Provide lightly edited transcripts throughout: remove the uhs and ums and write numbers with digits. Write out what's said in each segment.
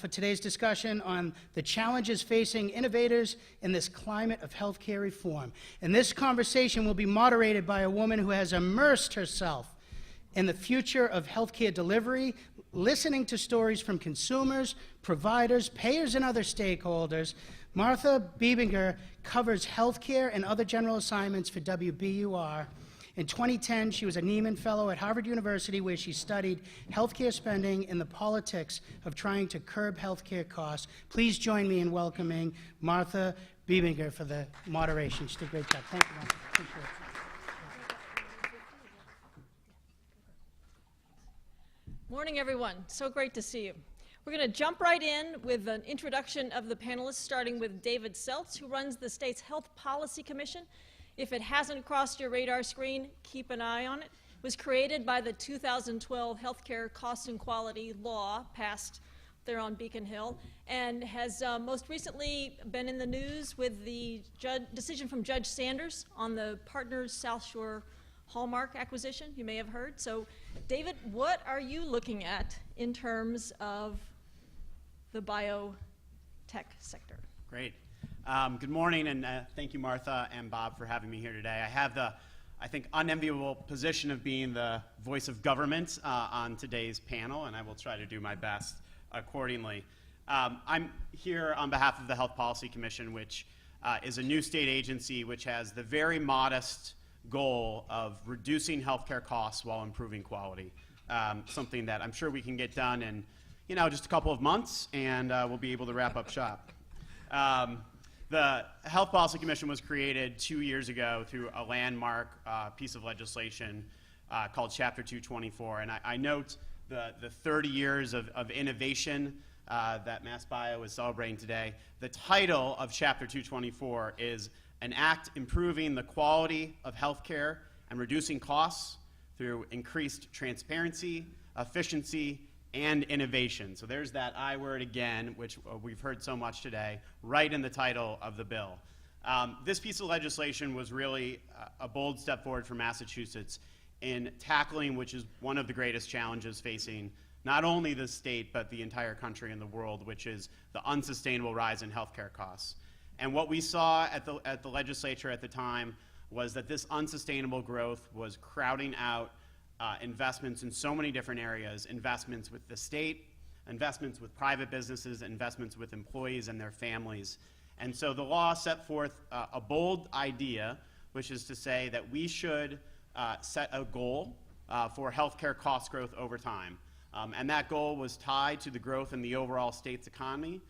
for today's discussion on the challenges facing innovators in this climate of healthcare reform. And this conversation will be moderated by a woman who has immersed herself in the future of healthcare delivery, listening to stories from consumers, providers, payers, and other stakeholders. Martha Biebinger covers healthcare and other general assignments for WBUR. In 2010, she was a Nieman Fellow at Harvard University, where she studied healthcare spending and the politics of trying to curb healthcare costs. Please join me in welcoming Martha Biebinger for the moderation. She did a great job. Thank you, Martha. Appreciate it. Morning, everyone. So great to see you. We're going to jump right in with an introduction of the panelists, starting with David Seltz, who runs the state's Health Policy Commission. If it hasn't crossed your radar screen, keep an eye on it. It was created by the 2012 Healthcare Cost and Quality Law, passed there on Beacon Hill, and has most recently been in the news with the decision from Judge Sanders on the Partners South Shore Hallmark acquisition, you may have heard. So, David, what are you looking at in terms of the biotech sector? Great. Good morning, and thank you, Martha and Bob, for having me here today. I have the, I think, unenviable position of being the voice of government on today's panel, and I will try to do my best accordingly. I'm here on behalf of the Health Policy Commission, which is a new state agency which has the very modest goal of reducing healthcare costs while improving quality. Something that I'm sure we can get done in, just a couple of months, and we'll be able to wrap up shop. The Health Policy Commission was created 2 years ago through a landmark piece of legislation called Chapter 224. And I note the 30 years of innovation that MassBio is celebrating today. The title of Chapter 224 is An Act Improving the Quality of Healthcare and Reducing Costs Through Increased Transparency, Efficiency, and Innovation. So there's that I word again, which we've heard so much today, right in the title of the bill. This piece of legislation was really a bold step forward for Massachusetts in tackling, which is one of the greatest challenges facing not only the state, but the entire country and the world, which is the unsustainable rise in healthcare costs. And what we saw at the legislature at the time was that this unsustainable growth was crowding out investments in so many different areas, investments with the state, investments with private businesses, investments with employees and their families. And so the law set forth a bold idea, which is to say that we should set a goal for healthcare cost growth over time. And that goal was tied to the growth in the overall state's economy,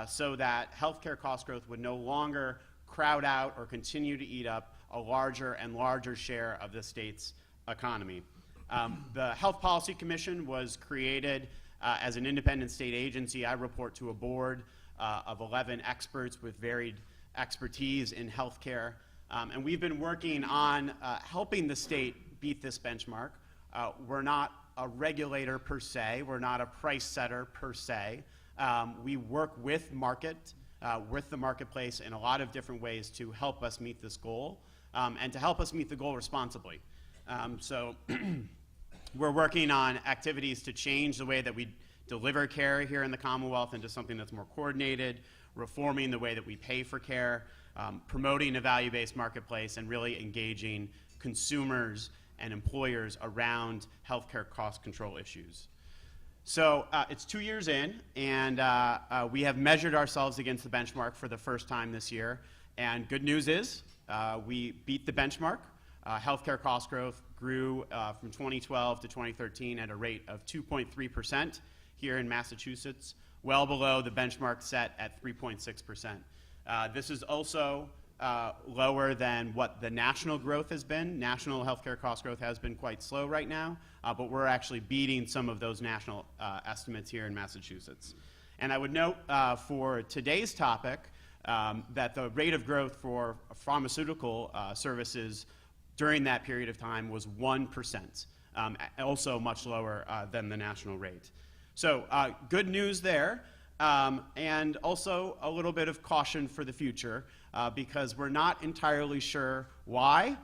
so that healthcare cost growth would no longer crowd out or continue to eat up a larger and larger share of the state's economy. The Health Policy Commission was created as an independent state agency. I report to a board of 11 experts with varied expertise in healthcare. And we've been working on helping the state beat this benchmark. We're not a regulator per se. We're not a price setter per se. We work with the marketplace in a lot of different ways to help us meet this goal and to help us meet the goal responsibly. So we're working on activities to change the way that we deliver care here in the Commonwealth into something that's more coordinated, reforming the way that we pay for care, promoting a value-based marketplace, and really engaging consumers and employers around healthcare cost control issues. So it's 2 years in, and we have measured ourselves against the benchmark for the first time this year. And good news is we beat the benchmark. Healthcare cost growth grew from 2012 to 2013 at a rate of 2.3% here in Massachusetts, well below the benchmark set at 3.6%. This is also lower than what the national growth has been. National healthcare cost growth has been quite slow right now, but we're actually beating some of those national estimates here in Massachusetts. And I would note for today's topic that the rate of growth for pharmaceutical services during that period of time was 1%, also much lower than the national rate. So good news there, and also a little bit of caution for the future because we're not entirely sure why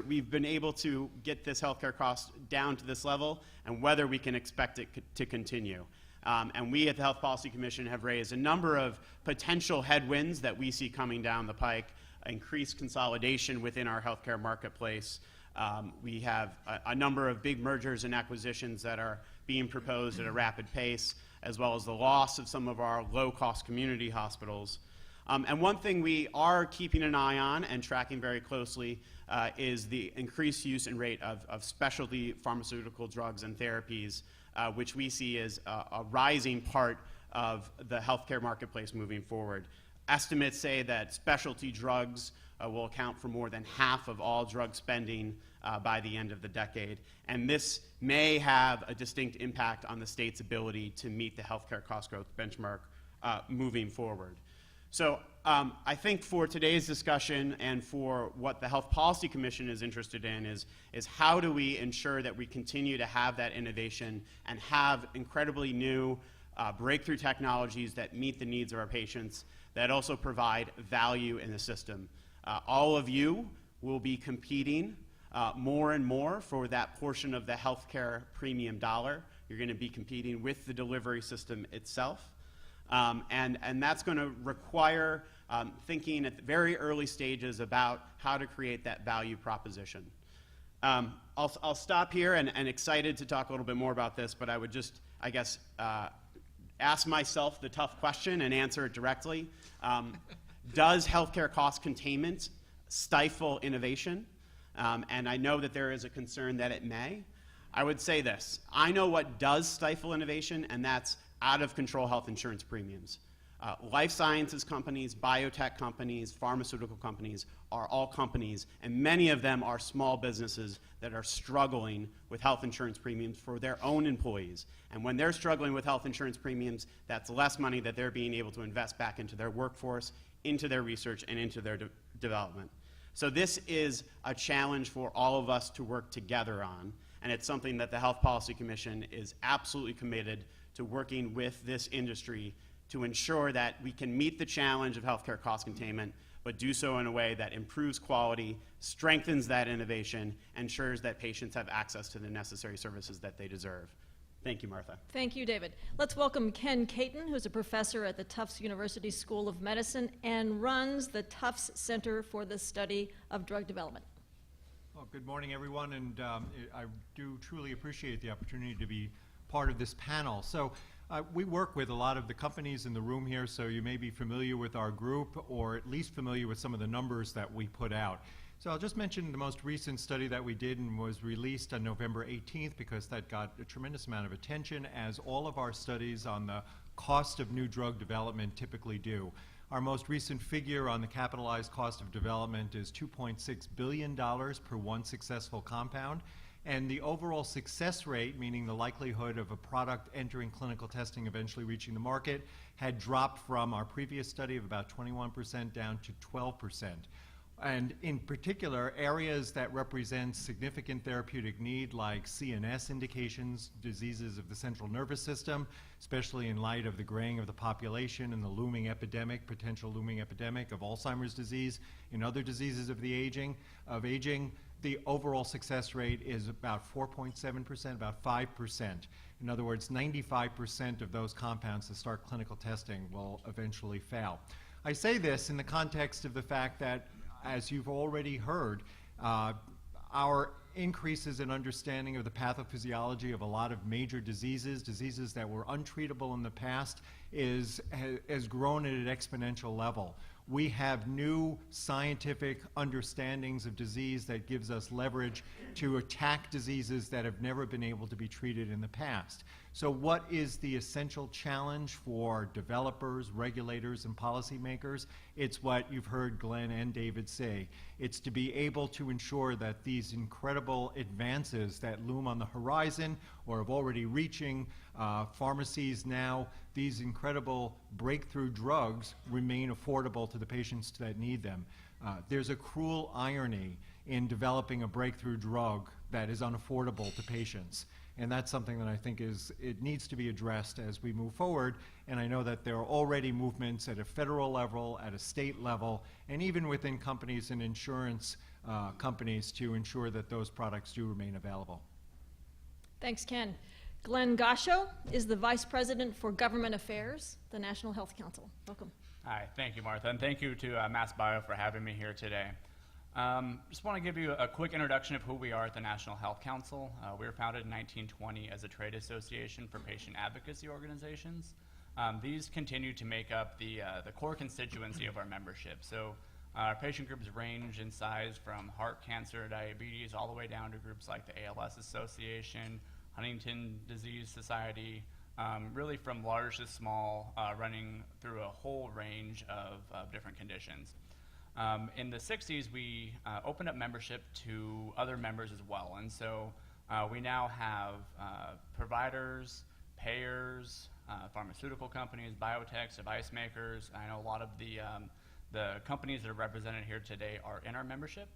we've been able to get this healthcare cost down to this level and whether we can expect it to continue. And we at the Health Policy Commission have raised a number of potential headwinds that we see coming down the pike: increased consolidation within our healthcare marketplace. We have a number of big mergers and acquisitions that are being proposed at a rapid pace, as well as the loss of some of our low-cost community hospitals. And one thing we are keeping an eye on and tracking very closely is the increased use and rate of specialty pharmaceutical drugs and therapies, which we see as a rising part of the healthcare marketplace moving forward. Estimates say that specialty drugs will account for more than half of all drug spending by the end of the decade, and this may have a distinct impact on the state's ability to meet the healthcare cost growth benchmark moving forward. So I think for today's discussion and for what the Health Policy Commission is interested in is how do we ensure that we continue to have that innovation and have incredibly new breakthrough technologies that meet the needs of our patients, that also provide value in the system. All of you will be competing more and more for that portion of the healthcare premium dollar. You're going to be competing with the delivery system itself. And that's going to require thinking at the very early stages about how to create that value proposition. I'll stop here and excited to talk a little bit more about this, but I would just, I guess, ask myself the tough question and answer it directly. Does healthcare cost containment stifle innovation? And I know that there is a concern that it may. I would say this: I know what does stifle innovation, and that's out-of-control health insurance premiums. Life sciences companies, biotech companies, pharmaceutical companies are all companies, and many of them are small businesses that are struggling with health insurance premiums for their own employees. And when they're struggling with health insurance premiums, that's less money that they're being able to invest back into their workforce, into their research, and into their development. So this is a challenge for all of us to work together on, and it's something that the Health Policy Commission is absolutely committed to working with this industry to ensure that we can meet the challenge of healthcare cost containment, but do so in a way that improves quality, strengthens that innovation, ensures that patients have access to the necessary services that they deserve. Thank you, Martha. Thank you, David. Let's welcome Ken Caton, who's a professor at the Tufts University School of Medicine and runs the Tufts Center for the Study of Drug Development. Well, good morning, everyone, and I do truly appreciate the opportunity to be part of this panel. So we work with a lot of the companies in the room here, so you may be familiar with our group or at least familiar with some of the numbers that we put out. So I'll just mention the most recent study that we did and was released on November 18th because that got a tremendous amount of attention, as all of our studies on the cost of new drug development typically do. Our most recent figure on the capitalized cost of development is $2.6 billion per one successful compound. And the overall success rate, meaning the likelihood of a product entering clinical testing, eventually reaching the market, had dropped from our previous study of about 21% down to 12%. And in particular, areas that represent significant therapeutic need, like CNS indications, diseases of the central nervous system, especially in light of the graying of the population and the looming epidemic, potential looming epidemic of Alzheimer's disease and other diseases of the aging, the overall success rate is about 4.7%, about 5%. In other words, 95% of those compounds that start clinical testing will eventually fail. I say this in the context of the fact that, as you've already heard, our increases in understanding of the pathophysiology of a lot of major diseases that were untreatable in the past, has grown at an exponential level. We have new scientific understandings of disease that gives us leverage to attack diseases that have never been able to be treated in the past. So what is the essential challenge for developers, regulators, and policymakers? It's what you've heard Glenn and David say. It's to be able to ensure that these incredible advances that loom on the horizon or have already reaching pharmacies now, these incredible breakthrough drugs remain affordable to the patients that need them. There's a cruel irony in developing a breakthrough drug that is unaffordable to patients. And that's something that I think it needs to be addressed as we move forward. And I know that there are already movements at a federal level, at a state level, and even within companies and insurance companies to ensure that those products do remain available. Thanks, Ken. Glenn Gasho is the Vice President for Government Affairs, the National Health Council. Welcome. Hi, thank you, Martha, and thank you to MassBio for having me here today. Just want to give you a quick introduction of who we are at the National Health Council. We were founded in 1920 as a trade association for patient advocacy organizations. These continue to make up the core constituency of our membership. So our patient groups range in size from heart cancer, diabetes, all the way down to groups like the ALS Association, Huntington Disease Society, really from large to small, running through a whole range of different conditions. In the 60s, we opened up membership to other members as well, and so we now have providers, payers, pharmaceutical companies, biotechs, device makers. I know a lot of the companies that are represented here today are in our membership.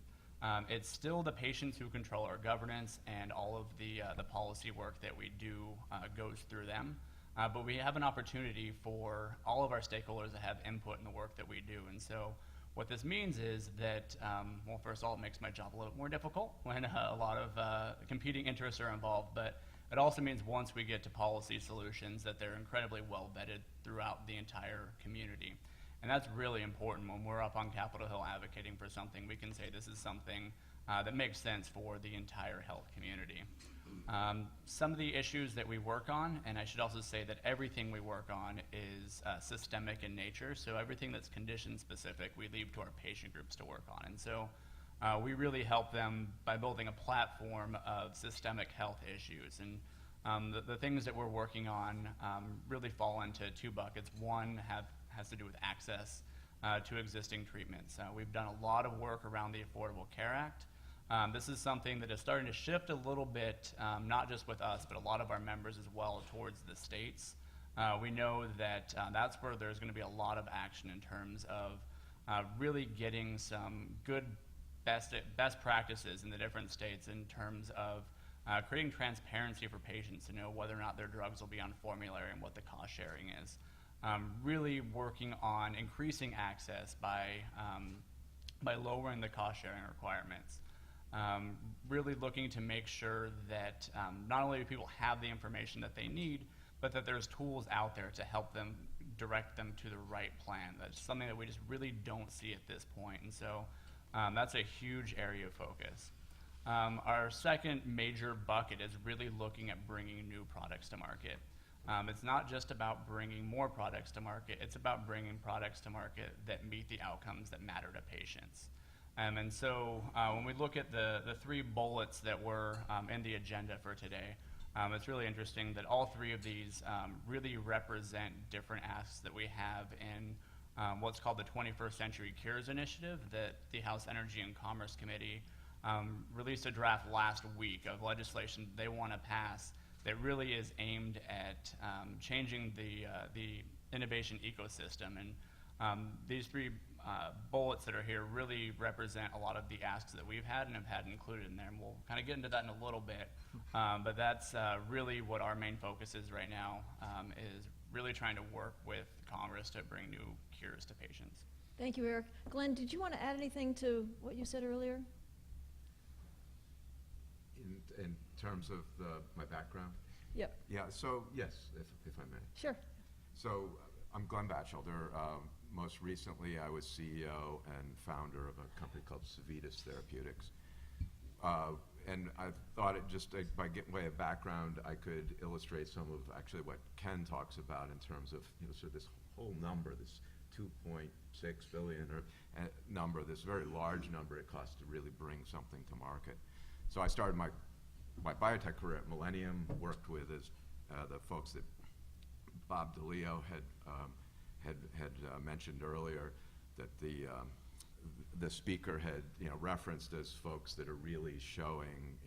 It's still the patients who control our governance, and all of the policy work that we do goes through them. But we have an opportunity for all of our stakeholders to have input in the work that we do. And so what this means is that, well, first of all, it makes my job a little more difficult when a lot of competing interests are involved. But it also means once we get to policy solutions that they're incredibly well vetted throughout the entire community. And that's really important when we're up on Capitol Hill advocating for something. We can say this is something that makes sense for the entire health community. Some of the issues that we work on, and I should also say that everything we work on is systemic in nature, so everything that's condition specific we leave to our patient groups to work on. And so we really help them by building a platform of systemic health issues. And the things that we're working on really fall into two buckets. One has to do with access to existing treatments. We've done a lot of work around the Affordable Care Act. This is something that is starting to shift a little bit, not just with us, but a lot of our members as well, towards the states. We know that that's where there's going to be a lot of action in terms of really getting some good best practices in the different states in terms of creating transparency for patients to know whether or not their drugs will be on formulary and what the cost sharing is. Really working on increasing access by lowering the cost sharing requirements. Really looking to make sure that not only do people have the information that they need, but that there's tools out there to help them direct them to the right plan. That's something that we just really don't see at this point, and so that's a huge area of focus. Our second major bucket is really looking at bringing new products to market. It's not just about bringing more products to market, it's about bringing products to market that meet the outcomes that matter to patients. And so when we look at the three bullets that were in the agenda for today, it's really interesting that all three of these really represent different asks that we have in what's called the 21st Century Cures Initiative that the House Energy and Commerce Committee released a draft last week of legislation they want to pass that really is aimed at changing the innovation ecosystem. And these three bullets that are here really represent a lot of the asks that we've had and have had included in there. And we'll kind of get into that in a little bit. But that's really what our main focus is right now, is really trying to work with Congress to bring new cures to patients. Thank you, Eric. Glenn, did you want to add anything to what you said earlier? In terms of my background? Yep. Yeah, so yes, if I may. Sure. So I'm Glenn Batchelder. Most recently I was CEO and founder of a company called Civitas Therapeutics. And I thought it just, by way of background, I could illustrate some of actually what Ken talks about in terms of, sort of this whole number, this 2.6 billion number, this very large number it costs to really bring something to market. So I started my biotech career at Millennium, worked with the folks that Bob DeLeo had mentioned earlier, that the speaker had referenced as folks that are really showing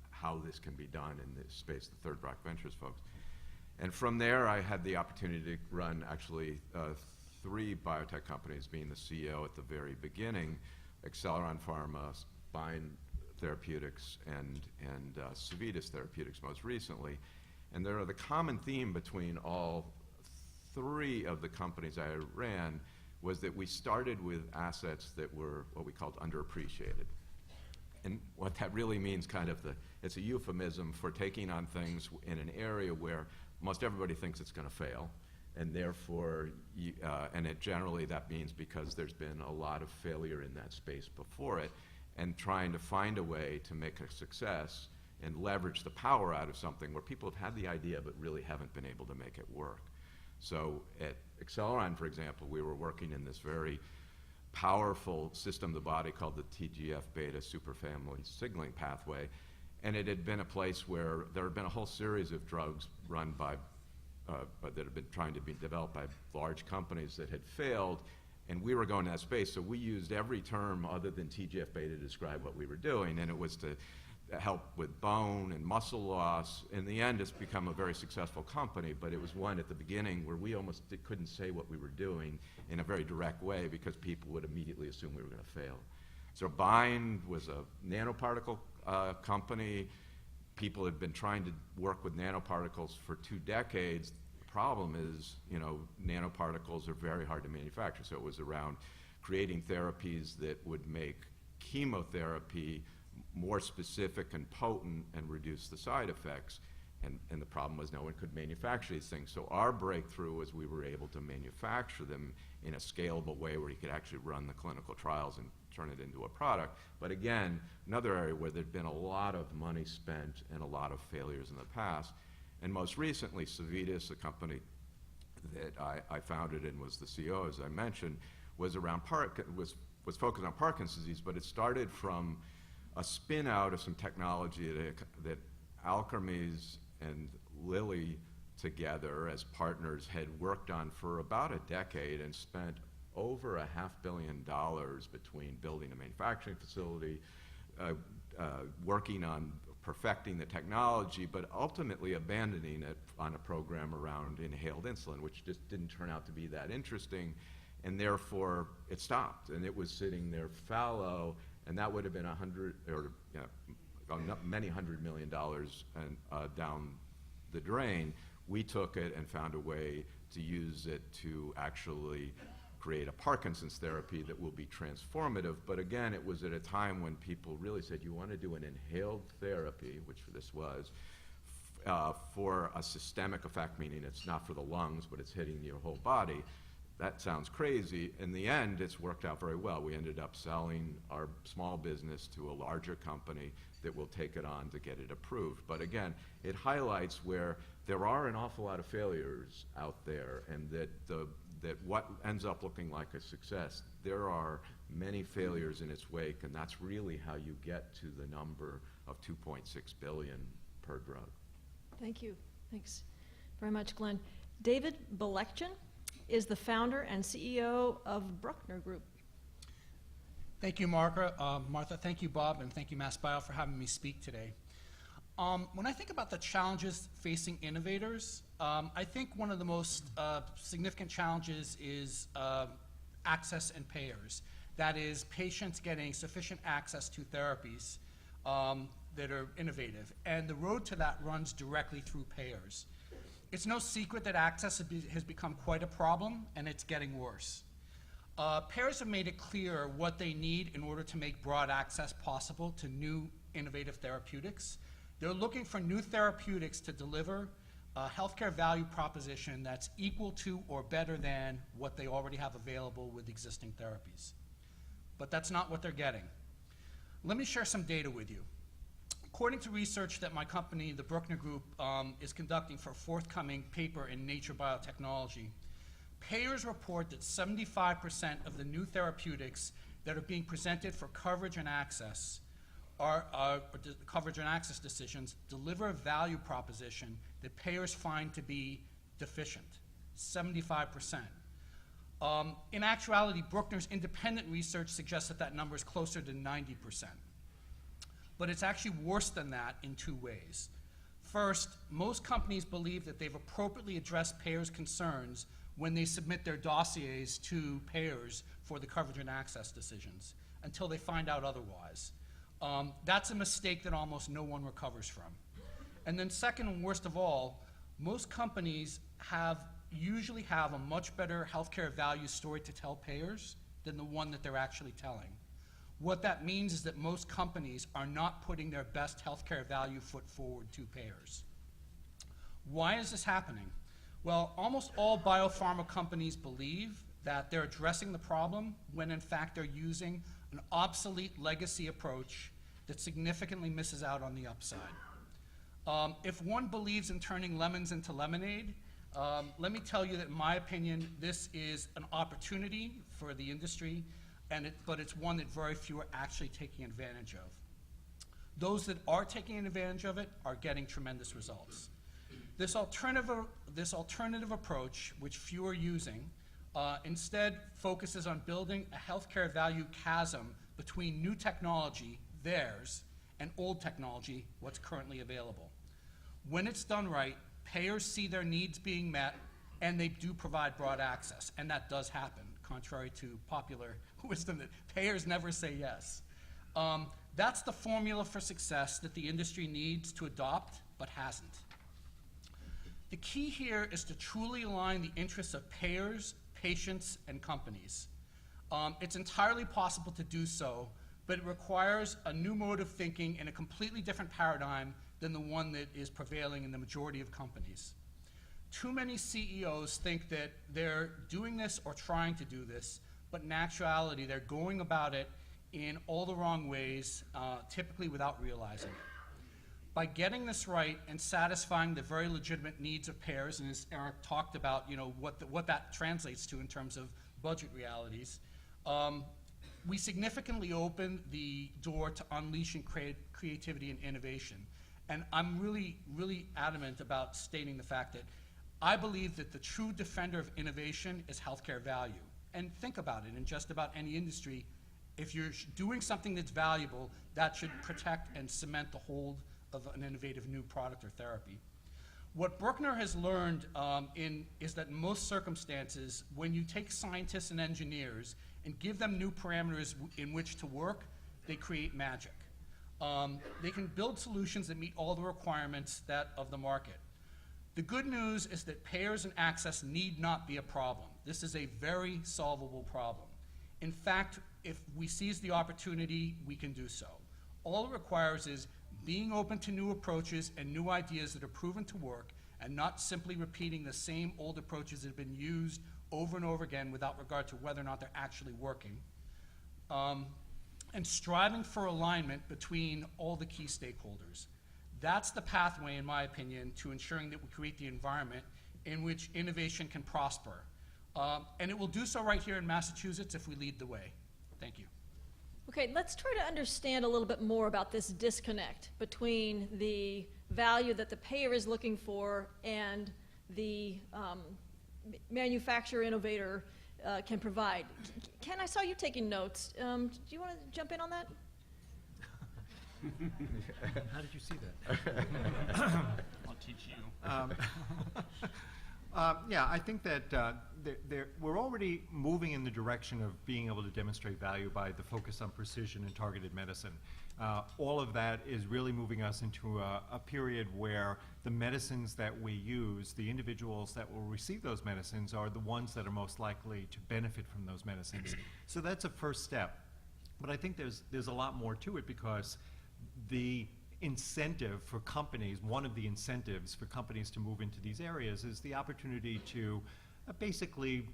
how this can be done in this space, the Third Rock Ventures folks. And from there, I had the opportunity to run actually 3 biotech companies, being the CEO at the very beginning, Acceleron Pharma, Spine Therapeutics, and Civitas Therapeutics most recently. And there are the common theme between all 3 of the companies I ran was that we started with assets that were what we called underappreciated. And what that really means, it's a euphemism for taking on things in an area where most everybody thinks it's going to fail. And therefore, generally that means because there's been a lot of failure in that space before it, and trying to find a way to make a success and leverage the power out of something where people have had the idea but really haven't been able to make it work. So at Acceleron, for example, we were working in this very powerful system of the body called the TGF-beta superfamily signaling pathway, and it had been a place where there had been a whole series of drugs run by, that had been trying to be developed by large companies that had failed, and we were going to that space, so we used every term other than TGF-beta to describe what we were doing, and it was to help with bone and muscle loss. In the end, it's become a very successful company, but it was one at the beginning where we almost couldn't say what we were doing in a very direct way because people would immediately assume we were going to fail. So Bind was a nanoparticle company. People had been trying to work with nanoparticles for 2 decades. The problem is, nanoparticles are very hard to manufacture, so it was around creating therapies that would make chemotherapy more specific and potent and reduce the side effects. And the problem was no one could manufacture these things. So our breakthrough was we were able to manufacture them in a scalable way where you could actually run the clinical trials and turn it into a product. But again, another area where there'd been a lot of money spent and a lot of failures in the past. And most recently, Civitas, a company that I founded and was the CEO, as I mentioned, was around was focused on Parkinson's disease, but it started from a spin out of some technology that Alkermes and Lilly together as partners had worked on for about a decade and spent over $500 million between building a manufacturing facility, working on perfecting the technology, but ultimately abandoning it on a program around inhaled insulin, which just didn't turn out to be that interesting, and therefore it stopped, and it was sitting there fallow, and that would have been many $100 million and, down the drain. We took it and found a way to use it to actually create a Parkinson's therapy that will be transformative. But again, it was at a time when people really said, you want to do an inhaled therapy, which this was, for a systemic effect, meaning it's not for the lungs, but it's hitting your whole body. That sounds crazy. In the end, it's worked out very well. We ended up selling our small business to a larger company that will take it on to get it approved. But again, it highlights where there are an awful lot of failures out there, and that what ends up looking like a success, there are many failures in its wake, and that's really how you get to the number of $2.6 billion per drug. Thank you. Thanks very much, Glenn. David Balek is the founder and CEO of Bruckner Group. Thank you, Martha. Thank you, Bob, and thank you, MassBio, for having me speak today. When I think about the challenges facing innovators, I think one of the most significant challenges is access and payers. That is, patients getting sufficient access to therapies that are innovative. And the road to that runs directly through payers. It's no secret that access has become quite a problem, and it's getting worse. Payers have made it clear what they need in order to make broad access possible to new innovative therapeutics. They're looking for new therapeutics to deliver a healthcare value proposition that's equal to or better than what they already have available with existing therapies. But that's not what they're getting. Let me share some data with you. According to research that my company, the Bruckner Group, is conducting for a forthcoming paper in Nature Biotechnology, payers report that 75% of the new therapeutics that are being presented for coverage and access coverage and access decisions deliver a value proposition that payers find to be deficient, 75%. In actuality, Bruckner's independent research suggests that that number is closer to 90%. But it's actually worse than that in 2 ways. First, most companies believe that they've appropriately addressed payers' concerns when they submit their dossiers to payers for the coverage and access decisions, until they find out otherwise. That's a mistake that almost no one recovers from. And then second, and worst of all, most companies usually have a much better healthcare value story to tell payers than the one that they're actually telling. What that means is that most companies are not putting their best healthcare value foot forward to payers. Why is this happening? Well, almost all biopharma companies believe that they're addressing the problem when in fact they're using an obsolete legacy approach that significantly misses out on the upside. If one believes in turning lemons into lemonade, let me tell you that in my opinion, this is an opportunity for the industry, but it's one that very few are actually taking advantage of. Those that are taking advantage of it are getting tremendous results. This alternative approach, which few are using, instead focuses on building a healthcare value chasm between new technology, theirs, and old technology, what's currently available. When it's done right, payers see their needs being met, and they do provide broad access, and that does happen, contrary to popular wisdom that payers never say yes. That's the formula for success that the industry needs to adopt, but hasn't. The key here is to truly align the interests of payers, patients, and companies. It's entirely possible to do so, but it requires a new mode of thinking in a completely different paradigm than the one that is prevailing in the majority of companies. Too many CEOs think that they're doing this or trying to do this, but in actuality, they're going about it in all the wrong ways, typically without realizing it. By getting this right and satisfying the very legitimate needs of payers, and as Eric talked about, what that translates to in terms of budget realities, we significantly open the door to unleashing creativity and innovation. And I'm really, really adamant about stating the fact that I believe that the true defender of innovation is healthcare value. And think about it, in just about any industry, if you're doing something that's valuable, that should protect and cement the hold of an innovative new product or therapy. What Bruckner has learned is that in most circumstances, when you take scientists and engineers and give them new parameters in which to work, they create magic. They can build solutions that meet all the requirements of the market. The good news is that payers and access need not be a problem. This is a very solvable problem. In fact, if we seize the opportunity, we can do so. All it requires is being open to new approaches and new ideas that are proven to work, and not simply repeating the same old approaches that have been used over and over again without regard to whether or not they're actually working. And striving for alignment between all the key stakeholders. That's the pathway, in my opinion, to ensuring that we create the environment in which innovation can prosper. And it will do so right here in Massachusetts if we lead the way. Thank you. Okay, let's try to understand a little bit more about this disconnect between the value that the payer is looking for and the manufacturer innovator can provide. Ken, I saw you taking notes. Do you want to jump in on that? How did you see that? I'll teach you. Yeah, I think that we're already moving in the direction of being able to demonstrate value by the focus on precision and targeted medicine. All of that is really moving us into a period where the medicines that we use, the individuals that will receive those medicines, are the ones that are most likely to benefit from those medicines. So that's a first step. But I think there's a lot more to it, because the incentive for companies, one of the incentives for companies to move into these areas is the opportunity to basically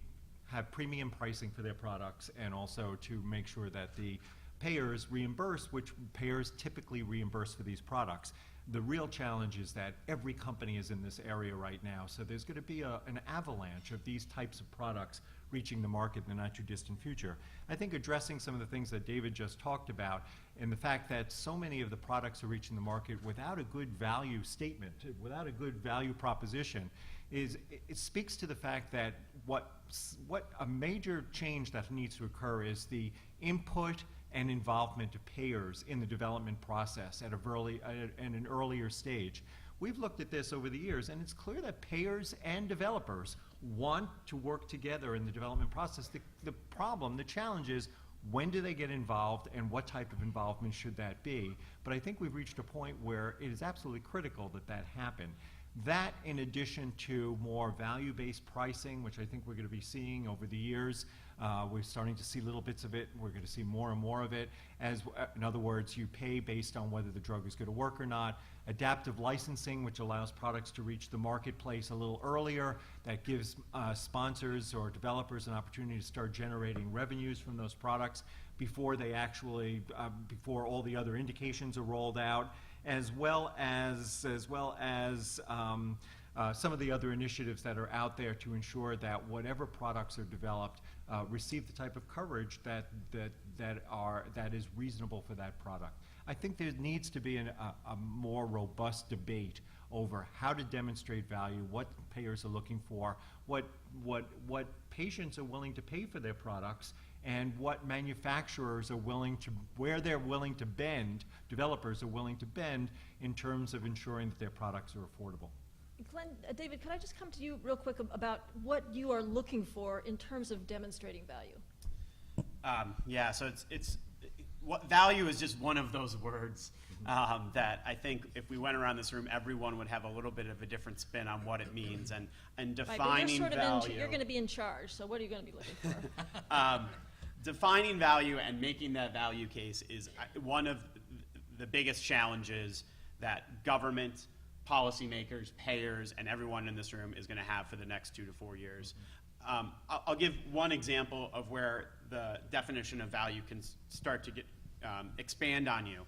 have premium pricing for their products, and also to make sure that the payers reimburse, which payers typically reimburse for these products. The real challenge is that every company is in this area right now, so there's going to be an avalanche of these types of products reaching the market in the not too distant future. I think addressing some of the things that David just talked about, and the fact that so many of the products are reaching the market without a good value statement, without a good value proposition, it speaks to the fact that what a major change that needs to occur is the input and involvement of payers in the development process at an earlier stage. We've looked at this over the years, and it's clear that payers and developers want to work together in the development process. The challenge is, when do they get involved, and what type of involvement should that be? But I think we've reached a point where it is absolutely critical that that happen. That, in addition to more value-based pricing, which I think we're going to be seeing over the years. We're starting to see little bits of it. We're going to see more and more of it. In other words, you pay based on whether the drug is going to work or not. Adaptive licensing, which allows products to reach the marketplace a little earlier. That gives sponsors or developers an opportunity to start generating revenues from those products before they actually, before all the other indications are rolled out, as well as some of the other initiatives that are out there to ensure that whatever products are developed receive the type of coverage that is reasonable for that product. I think there needs to be a more robust debate over how to demonstrate value, what payers are looking for, what patients are willing to pay for their products, and what manufacturers are willing to, where they're willing to bend, developers are willing to bend in terms of ensuring that their products are affordable. Glenn, David, could I just come to you real quick about what you are looking for in terms of demonstrating value? Yeah, so what value is just one of those words that I think if we went around this room, everyone would have a little bit of a different spin on what it means and defining value. You're going to be in charge, so what are you going to be looking for? Defining value and making that value case is one of the biggest challenges that government, policymakers, payers, and everyone in this room is going to have for the next 2 to 4 years. I'll give one example of where the definition of value can start to expand on you.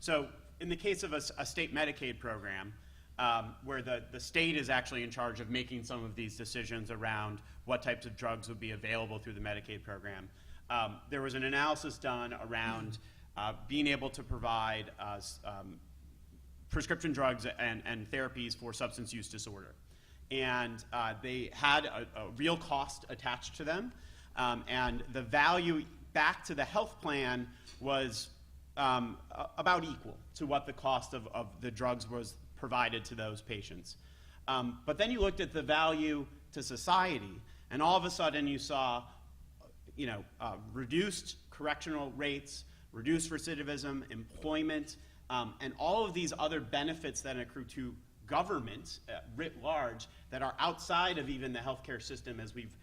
So in the case of a state Medicaid program, where the state is actually in charge of making some of these decisions around what types of drugs would be available through the Medicaid program, there was an analysis done around being able to provide prescription drugs and therapies for substance use disorder. And they had a real cost attached to them, and the value back to the health plan was about equal to what the cost of the drugs was provided to those patients. But then you looked at the value to society, and all of a sudden you saw reduced correctional rates, reduced recidivism, employment, and all of these other benefits that accrue to government writ large that are outside of even the healthcare system as we've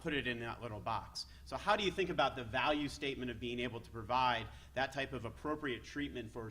put it in that little box. So how do you think about the value statement of being able to provide that type of appropriate treatment for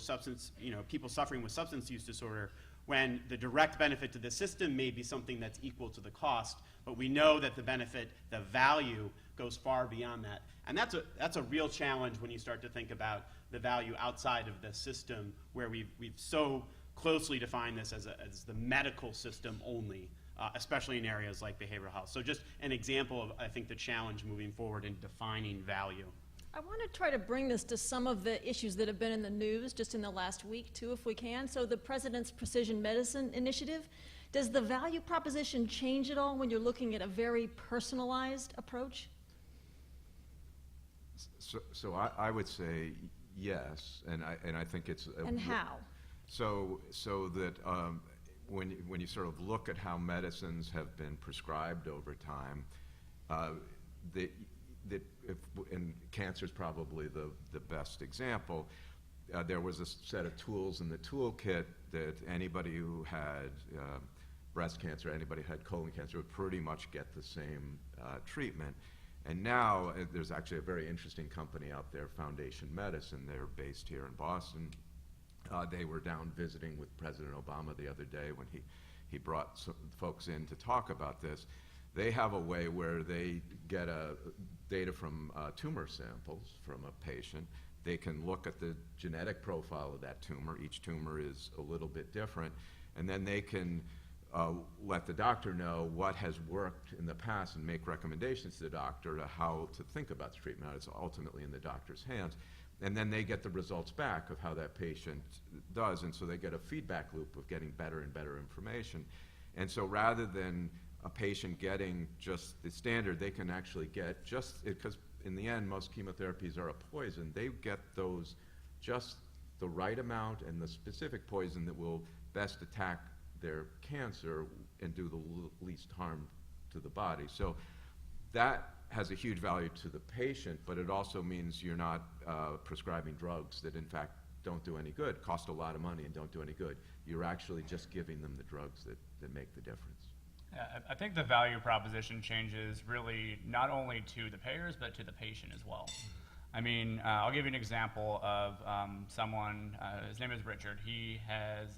people suffering with substance use disorder when the direct benefit to the system may be something that's equal to the cost, but we know that the benefit, the value, goes far beyond that. And that's a real challenge when you start to think about the value outside of the system, where we've so closely defined this as the medical system only, especially in areas like behavioral health. So just an example of, I think, the challenge moving forward in defining value. I want to try to bring this to some of the issues that have been in the news just in the last week, too, if we can. So the President's Precision Medicine Initiative, does the value proposition change at all when you're looking at a very personalized approach? So I would say yes, and I think it's And how? So that when you sort of look at how medicines have been prescribed over time, and cancer is probably the best example. There was a set of tools in the toolkit that anybody who had breast cancer, anybody who had colon cancer would pretty much get the same treatment. And now there's actually a very interesting company out there, Foundation Medicine. They're based here in Boston. They were down visiting with President Obama the other day when he brought some folks in to talk about this. They have a way where they get data from tumor samples from a patient. They can look at the genetic profile of that tumor. Each tumor is a little bit different. And then they can let the doctor know what has worked in the past and make recommendations to the doctor to how to think about the treatment. It's ultimately in the doctor's hands. And then they get the results back of how that patient does. And so they get a feedback loop of getting better and better information. And so rather than a patient getting just the standard, they can actually get because in the end, most chemotherapies are a poison. They get those just the right amount and the specific poison that will best attack their cancer and do the least harm to the body. So that has a huge value to the patient, but it also means you're not prescribing drugs that in fact don't do any good, cost a lot of money and don't do any good. You're actually just giving them the drugs that make the difference. Yeah, I think the value proposition changes really not only to the payers, but to the patient as well. I mean, I'll give you an example of someone, his name is Richard. He had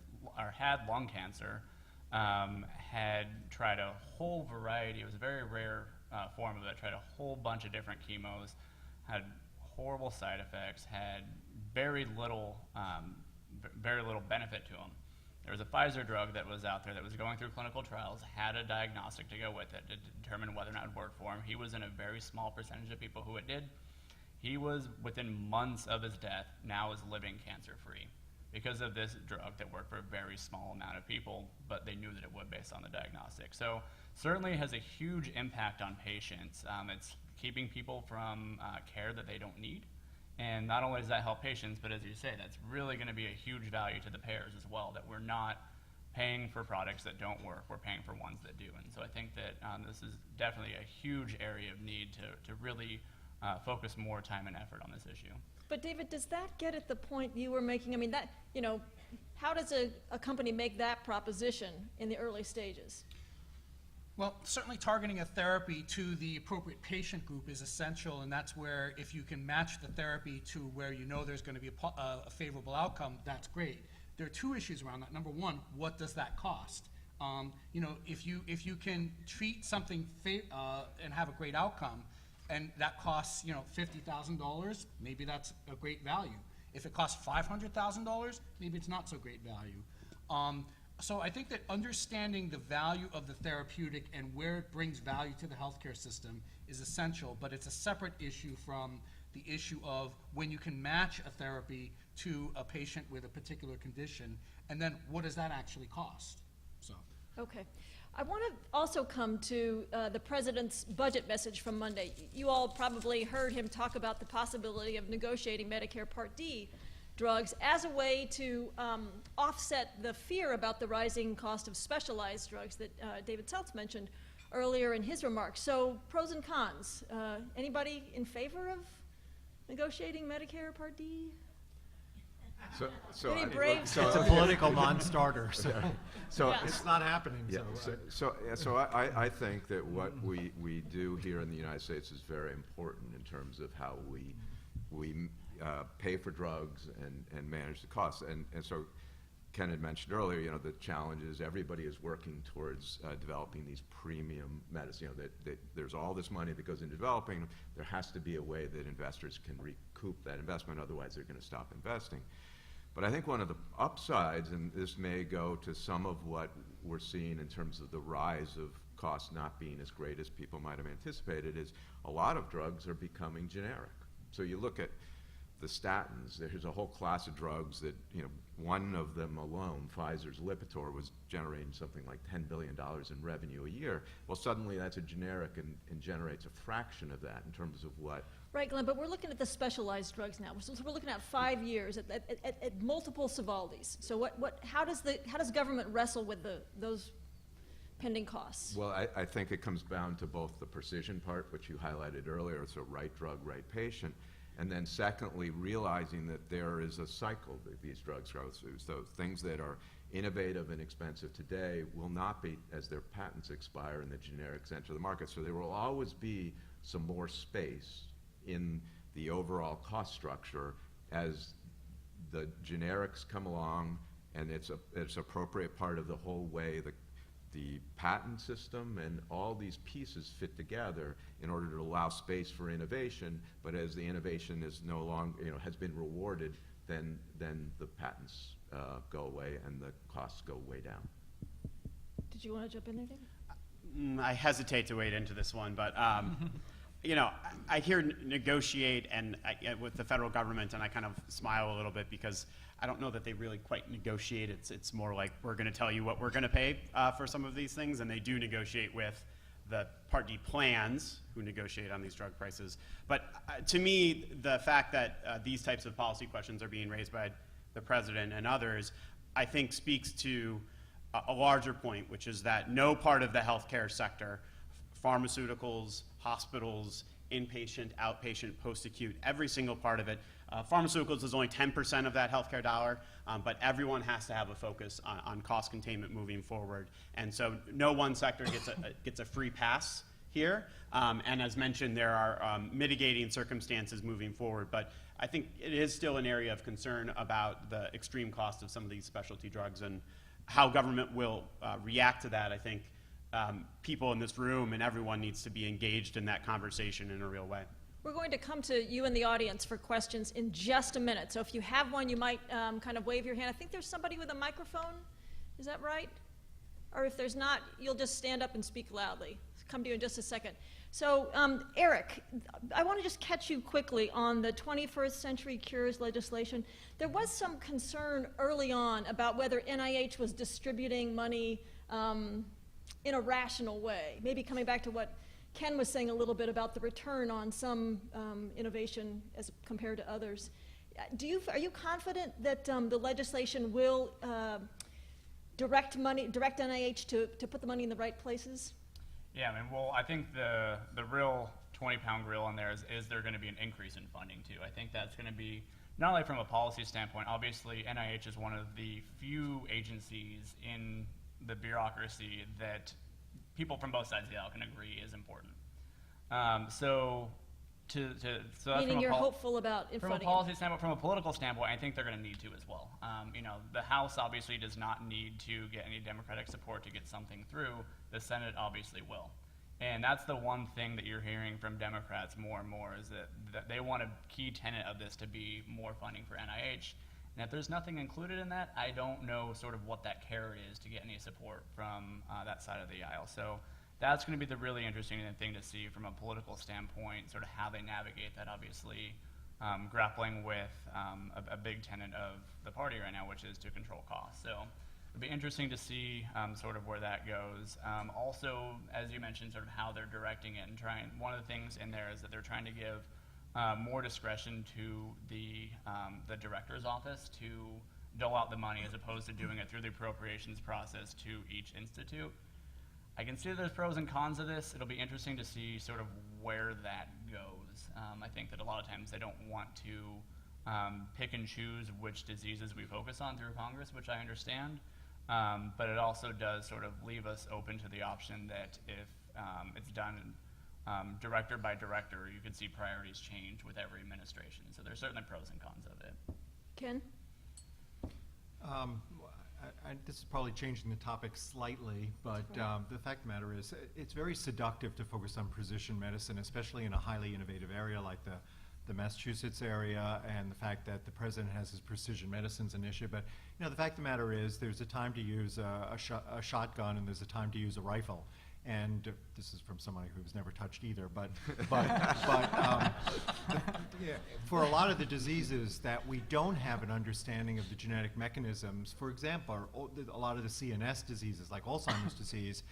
lung cancer, had tried a whole variety, it was a very rare form of it, tried a whole bunch of different chemos, had horrible side effects, had very little benefit to him. There was a Pfizer drug that was out there that was going through clinical trials, had a diagnostic to go with it to determine whether or not it worked for him. He was in a very small percentage of people who it did. He was, within months of his death, now is living cancer-free because of this drug that worked for a very small amount of people, but they knew that it would based on the diagnostic. So certainly has a huge impact on patients. It's keeping people from care that they don't need. And not only does that help patients, but as you say, that's really going to be a huge value to the payers as well, that we're not paying for products that don't work, we're paying for ones that do. And so I think that this is definitely a huge area of need to really focus more time and effort on this issue. But David, does that get at the point you were making? I mean, that, you know, how does a company make that proposition in the early stages? Well, certainly targeting a therapy to the appropriate patient group is essential, and that's where if you can match the therapy to where you know there's going to be a favorable outcome, that's great. There are two issues around that. Number one, what does that cost? You know, if you can treat something and have a great outcome, and that costs, you know, $50,000, maybe that's a great value. If it costs $500,000, maybe it's not so great value. So I think that understanding the value of the therapeutic and where it brings value to the healthcare system is essential, but it's a separate issue from the issue of when you can match a therapy to a patient with a particular condition, and then what does that actually cost? So. Okay. I want to also come to the president's budget message from Monday. You all probably heard him talk about the possibility of negotiating Medicare Part D drugs as a way to offset the fear about the rising cost of specialized drugs that David Seltz mentioned earlier in his remarks. So pros and cons. Anybody in favor of negotiating Medicare Part D? So Any brave- It's a political non-starter, so Yeah. it's not happening. Yeah, so I think that what we do here in the United States is very important in terms of how we pay for drugs and manage the costs. And so Ken had mentioned earlier, you know, the challenge is everybody is working towards developing these premium medicines. You know, that there's all this money that goes into developing them. There has to be a way that investors can recoup that investment, otherwise they're going to stop investing. But I think one of the upsides, and this may go to some of what we're seeing in terms of the rise of costs not being as great as people might have anticipated, is a lot of drugs are becoming generic. So you look at the statins, there's a whole class of drugs that, you know, one of them alone, Pfizer's Lipitor, was generating something like $10 billion in revenue a year. Well, suddenly that's a generic and generates a fraction of that in terms of what. Right, Glenn, but we're looking at the specialized drugs now. So we're looking at 5 years at multiple Sovaldi's. So how does government wrestle with those pending costs? Well, I think it comes down to both the precision part, which you highlighted earlier, so right drug, right patient, and then secondly, realizing that there is a cycle that these drugs go through. So things that are innovative and expensive today will not be as their patents expire and the generics enter the market. So there will always be some more space in the overall cost structure as the generics come along, and it's appropriate part of the whole way the patent system and all these pieces fit together in order to allow space for innovation. But as the innovation is no longer, you know, has been rewarded, then the patents go away and the costs go way down. Did you want to jump in there, David? I hesitate to wade into this one, but you know, I hear negotiate and with the federal government, and I kind of smile a little bit because I don't know that they really quite negotiate. It's more like we're going to tell you what we're going to pay for some of these things, and they do negotiate with the Part D plans who negotiate on these drug prices. But to me, the fact that these types of policy questions are being raised by the president and others, I think speaks to a larger point, which is that no part of the healthcare sector, pharmaceuticals, hospitals, inpatient, outpatient, post-acute, every single part of it. Pharmaceuticals is only 10% of that healthcare dollar, but everyone has to have a focus on cost containment moving forward. And so no one sector gets a free pass here. And as mentioned, there are mitigating circumstances moving forward, but I think it is still an area of concern about the extreme cost of some of these specialty drugs and how government will react to that. I think people in this room and everyone needs to be engaged in that conversation in a real way. We're going to come to you in the audience for questions in just a minute. So if you have one, you might kind of wave your hand. I think there's somebody with a microphone. Is that right? Or if there's not, you'll just stand up and speak loudly. Come to you in just a second. So Eric, I want to just catch you quickly on the 21st Century Cures legislation. There was some concern early on about whether NIH was distributing money in a rational way. Maybe coming back to what Ken was saying a little bit about the return on some innovation as compared to others. Are you confident that the legislation will direct NIH to put the money in the right places? Yeah, I mean, well, I think the real 20-pound grill in there is there going to be an increase in funding too. I think that's going to be not only from a policy standpoint. Obviously, NIH is one of the few agencies in the bureaucracy that people from both sides of the aisle can agree is important. So that's Meaning you're hopeful about from a funding policy standpoint, from a political standpoint, I think they're going to need to as well. The House obviously does not need to get any Democratic support to get something through. The Senate obviously will. And that's the one thing that you're hearing from Democrats more and more is that they want a key tenet of this to be more funding for NIH. And if there's nothing included in that, I don't know sort of what that carrot is to get any support from that side of the aisle. So that's going to be the really interesting thing to see from a political standpoint, sort of how they navigate that, obviously grappling with a big tenet of the party right now, which is to control costs. So it'll be interesting to see sort of where that goes. Also, as you mentioned, sort of how they're directing it and trying. One of the things in there is that they're trying to give more discretion to the director's office to dole out the money as opposed to doing it through the appropriations process to each institute. I can see there's pros and cons of this. It'll be interesting to see sort of where that goes. I think that a lot of times they don't want to pick and choose which diseases we focus on through Congress, which I understand. But it also does sort of leave us open to the option that if it's done director by director, you could see priorities change with every administration. So there's certainly pros and cons of it. Ken? This is probably changing the topic slightly, but the fact of the matter is it's very seductive to focus on precision medicine, especially in a highly innovative area like the Massachusetts area, and the fact that the president has his precision medicines initiative. But the fact of the matter is there's a time to use a shotgun and there's a time to use a rifle. And this is from somebody who's never touched either, but for a lot of the diseases that we don't have an understanding of the genetic mechanisms, for example, a lot of the CNS diseases like Alzheimer's disease,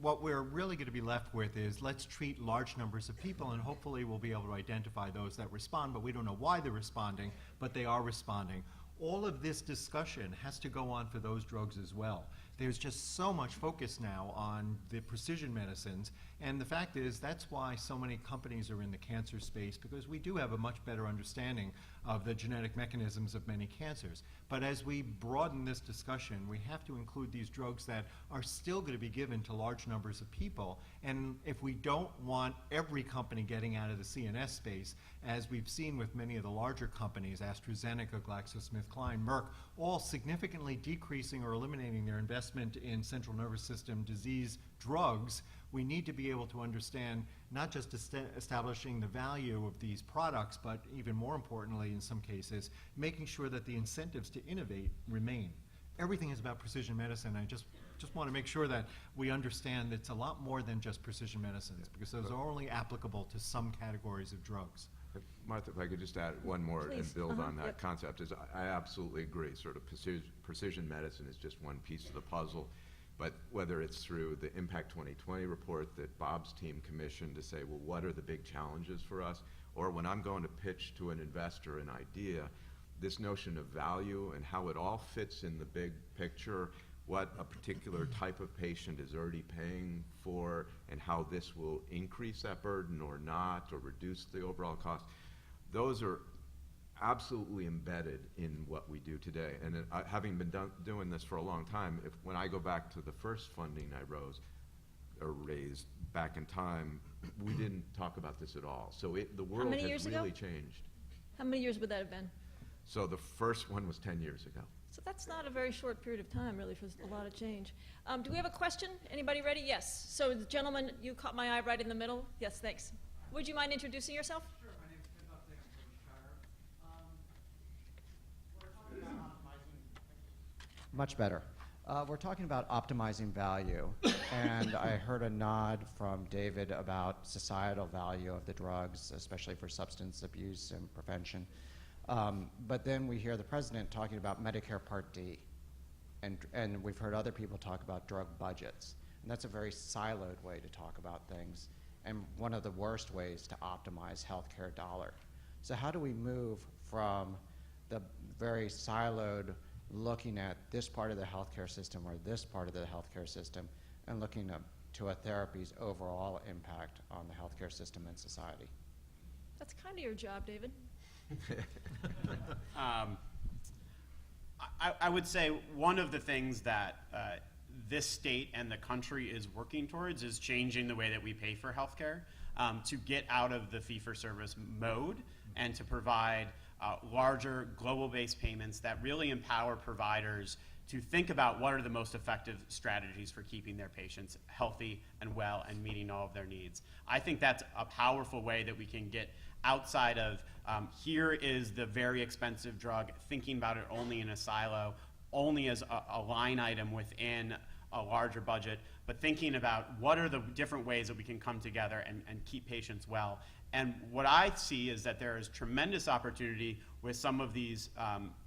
what we're really going to be left with is let's treat large numbers of people and hopefully we'll be able to identify those that respond, but we don't know why they're responding, but they are responding. All of this discussion has to go on for those drugs as well. There's just so much focus now on the precision medicines, and the fact is that's why so many companies are in the cancer space, because we do have a much better understanding of the genetic mechanisms of many cancers. But as we broaden this discussion, we have to include these drugs that are still going to be given to large numbers of people, and if we don't want every company getting out of the CNS space, as we've seen with many of the larger companies, AstraZeneca, GlaxoSmithKline, Merck, all significantly decreasing or eliminating their investment in central nervous system disease drugs, we need to be able to understand not just establishing the value of these products, but even more importantly in some cases, making sure that the incentives to innovate remain. Everything is about precision medicine. I just want to make sure that we understand that it's a lot more than just precision medicines, because those are only applicable to some categories of drugs. Martha, if I could just add one more Please. and build on that Yep. concept, is I absolutely agree. Sort of precision medicine is just one piece of the puzzle. But whether it's through the Impact 2020 report that Bob's team commissioned to say, well, what are the big challenges for us? Or when I'm going to pitch to an investor an idea, this notion of value and how it all fits in the big picture, what a particular type of patient is already paying for and how this will increase that burden or not, or reduce the overall cost. Those are absolutely embedded in what we do today. And having been doing this for a long time, when I go back to the first funding I raised back in time, we didn't talk about this at all. So the world many has years really ago? changed. How many years would that have been? So the first one was 10 years ago. So that's not a very short period of time, really, for a lot of change. Do we have a question? Anybody ready? Yes. So, the gentleman, you caught my eye right in the middle. Yes, thanks. Would you mind introducing yourself? Sure. My name is Ken Buckley. I'm from Shire. We're talking about optimizing. Much better. We're talking about optimizing value, and I heard a nod from David about societal value of the drugs, especially for substance abuse and prevention. But then we hear the president talking about Medicare Part D, and we've heard other people talk about drug budgets. And that's a very siloed way to talk about things, and one of the worst ways to optimize healthcare dollar. So how do we move from the very siloed looking at this part of the healthcare system or this part of the healthcare system and looking to a therapy's overall impact on the healthcare system and society? That's kind of your job, David. I would say one of the things that this state and the country is working towards is changing the way that we pay for healthcare, to get out of the fee-for-service mode and to provide larger global-based payments that really empower providers to think about what are the most effective strategies for keeping their patients healthy and well and meeting all of their needs. I think that's a powerful way that we can get outside of here is the very expensive drug, thinking about it only in a silo, only as a line item within a larger budget, but thinking about what are the different ways that we can come together and keep patients well. And what I see is that there is tremendous opportunity with some of these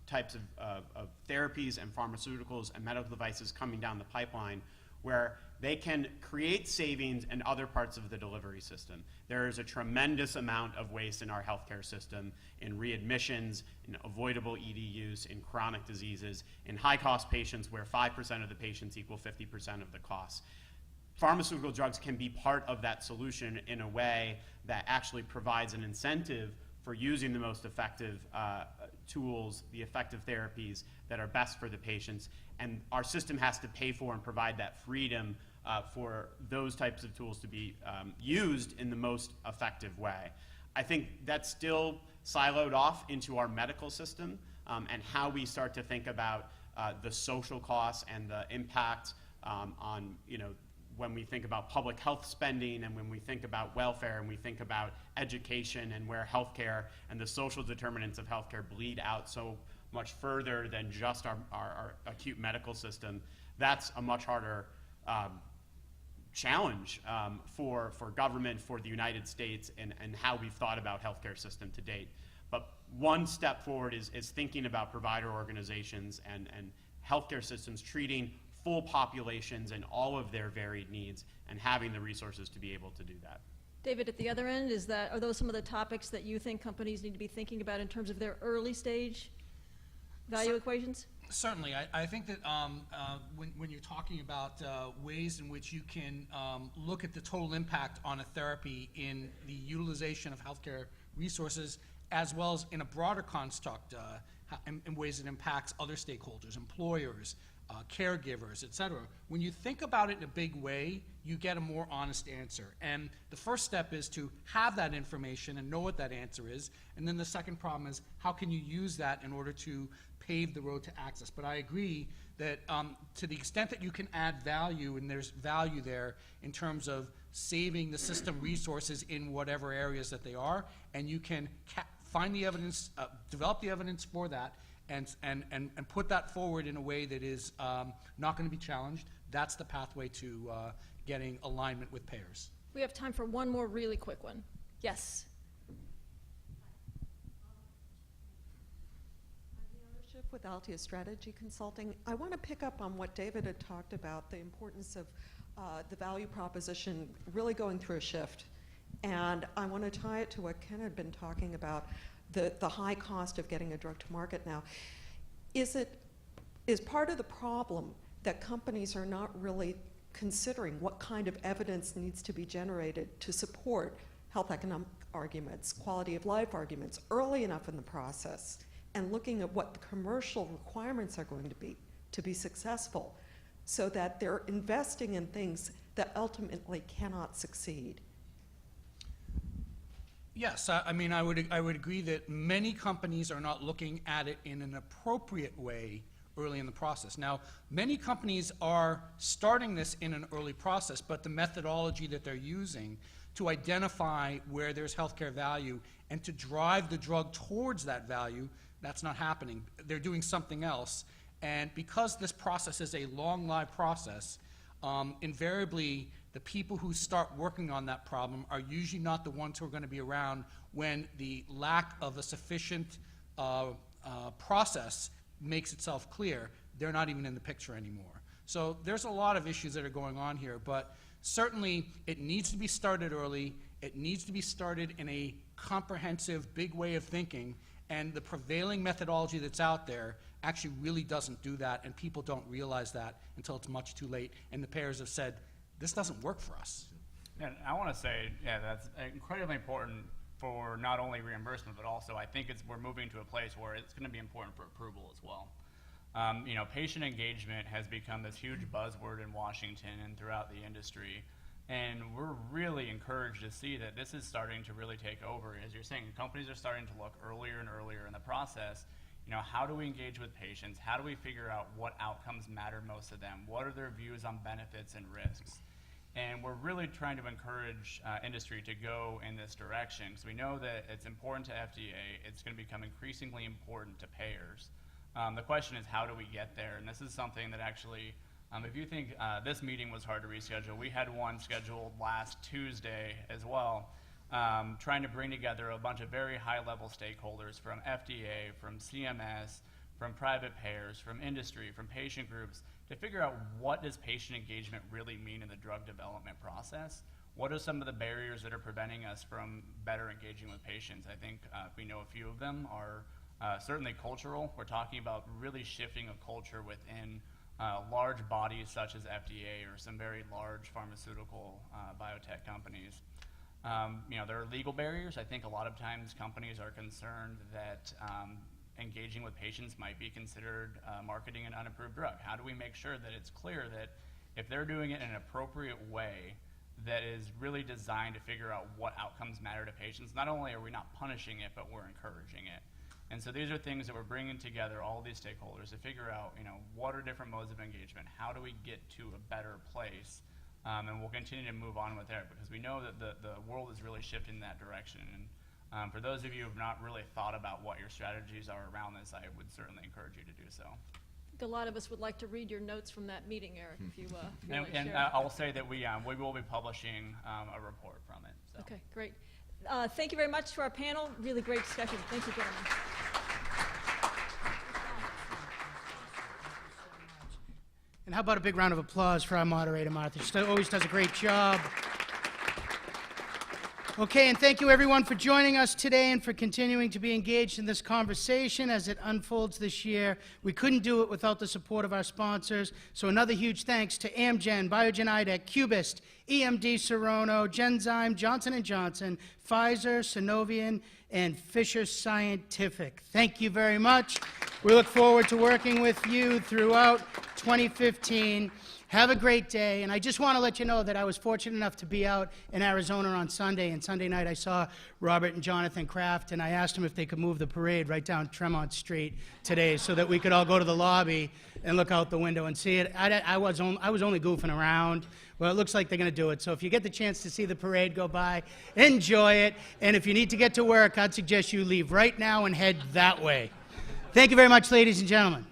types of therapies and pharmaceuticals and medical devices coming down the pipeline, where they can create savings in other parts of the delivery system. There is a tremendous amount of waste in our healthcare system, in readmissions, in avoidable ED use, in chronic diseases, in high-cost patients where 5% of the patients equal 50% of the costs. Pharmaceutical drugs can be part of that solution in a way that actually provides an incentive for using the most effective tools, the effective therapies that are best for the patients. And our system has to pay for and provide that freedom for those types of tools to be used in the most effective way. I think that's still siloed off into our medical system, and how we start to think about the social costs and the impact on, when we think about public health spending and when we think about welfare and we think about education and where healthcare and the social determinants of healthcare bleed out so much further than just our acute medical system, that's a much harder challenge for government, for the United States, and how we've thought about healthcare system to date. But one step forward is thinking about provider organizations and healthcare systems treating full populations and all of their varied needs and having the resources to be able to do that. David, at the other end, are those some of the topics that you think companies need to be thinking about in terms of their early stage value equations? Certainly. I think that when you're talking about ways in which you can look at the total impact on a therapy in the utilization of healthcare resources, as well as in a broader construct, in ways it impacts other stakeholders, employers, caregivers, et cetera. When you think about it in a big way, you get a more honest answer. And the first step is to have that information and know what that answer is. And then the second problem is, how can you use that in order to pave the road to access? But I agree that to the extent that you can add value, and there's value there in terms of saving the system resources in whatever areas that they are, and you can find the evidence, develop the evidence for that, and put that forward in a way that is not going to be challenged, that's the pathway to getting alignment with payers. We have time for one more really quick one. Yes. With Altea Strategy Consulting. I want to pick up on what David had talked about, the importance of the value proposition really going through a shift. And I want to tie it to what Ken had been talking about, the high cost of getting a drug to market now. Is part of the problem that companies are not really considering what kind of evidence needs to be generated to support health economic arguments, quality of life arguments early enough in the process, and looking at what the commercial requirements are going to be successful, so that they're investing in things that ultimately cannot succeed. Yes, I mean, I would agree that many companies are not looking at it in an appropriate way early in the process. Now, many companies are starting this in an early process, but the methodology that they're using to identify where there's healthcare value and to drive the drug towards that value, that's not happening. They're doing something else. And because this process is a long, live process, invariably, the people who start working on that problem are usually not the ones who are going to be around when the lack of a sufficient process makes itself clear. They're not even in the picture anymore. So there's a lot of issues that are going on here, but certainly it needs to be started early. It needs to be started in a comprehensive, big way of thinking, and the prevailing methodology that's out there actually really doesn't do that, and people don't realize that until it's much too late, and the payers have said, this doesn't work for us. And I want to say, yeah, that's incredibly important for not only reimbursement, but also I think we're moving to a place where it's going to be important for approval as well. You know, patient engagement has become this huge buzzword in Washington and throughout the industry, and we're really encouraged to see that this is starting to really take over. As you're saying, companies are starting to look earlier and earlier in the process. You know, how do we engage with patients? How do we figure out what outcomes matter most to them? What are their views on benefits and risks? And we're really trying to encourage industry to go in this direction, because we know that it's important to FDA. It's going to become increasingly important to payers. The question is, how do we get there? And this is something that actually, if you think this meeting was hard to reschedule, we had one scheduled last Tuesday as well, trying to bring together a bunch of very high-level stakeholders from FDA, from CMS, from private payers, from industry, from patient groups, to figure out what does patient engagement really mean in the drug development process. What are some of the barriers that are preventing us from better engaging with patients? I think we know a few of them are certainly cultural. We're talking about really shifting a culture within large bodies such as FDA or some very large pharmaceutical biotech companies. You know, there are legal barriers. I think a lot of times companies are concerned that engaging with patients might be considered marketing an unapproved drug. How do we make sure that it's clear that if they're doing it in an appropriate way that is really designed to figure out what outcomes matter to patients, not only are we not punishing it, but we're encouraging it. And so these are things that we're bringing together all these stakeholders to figure out, you know, what are different modes of engagement? How do we get to a better place? And we'll continue to move on with that, because we know that the world is really shifting in that direction. And for those of you who have not really thought about what your strategies are around this, I would certainly encourage you to do so. I think a lot of us would like to read your notes from that meeting, Eric, if you And share. I'll say that we will be publishing a report from it. So. Okay, great. Thank you very much to our panel. Really great discussion. Thank you, gentlemen. And how about a big round of applause for our moderator, Martha? She always does a great job. Okay, and thank you everyone for joining us today and for continuing to be engaged in this conversation as it unfolds this year. We couldn't do it without the support of our sponsors, so another huge thanks to Amgen, Biogen IDEC, Cubist, EMD Serono, Genzyme, Johnson & Johnson, Pfizer, Sanofian, and Fisher Scientific. Thank you very much. We look forward to working with you throughout 2015. Have a great day, and I just want to let you know that I was fortunate enough to be out in Arizona on Sunday, and Sunday night I saw Robert and Jonathan Kraft, and I asked them if they could move the parade right down Tremont Street today so that we could all go to the lobby and look out the window and see it. I was only goofing around. Well, it looks like they're going to do it, so if you get the chance to see the parade go by, enjoy it, and if you need to get to work, I'd suggest you leave right now and head that way. Thank you very much, ladies and gentlemen.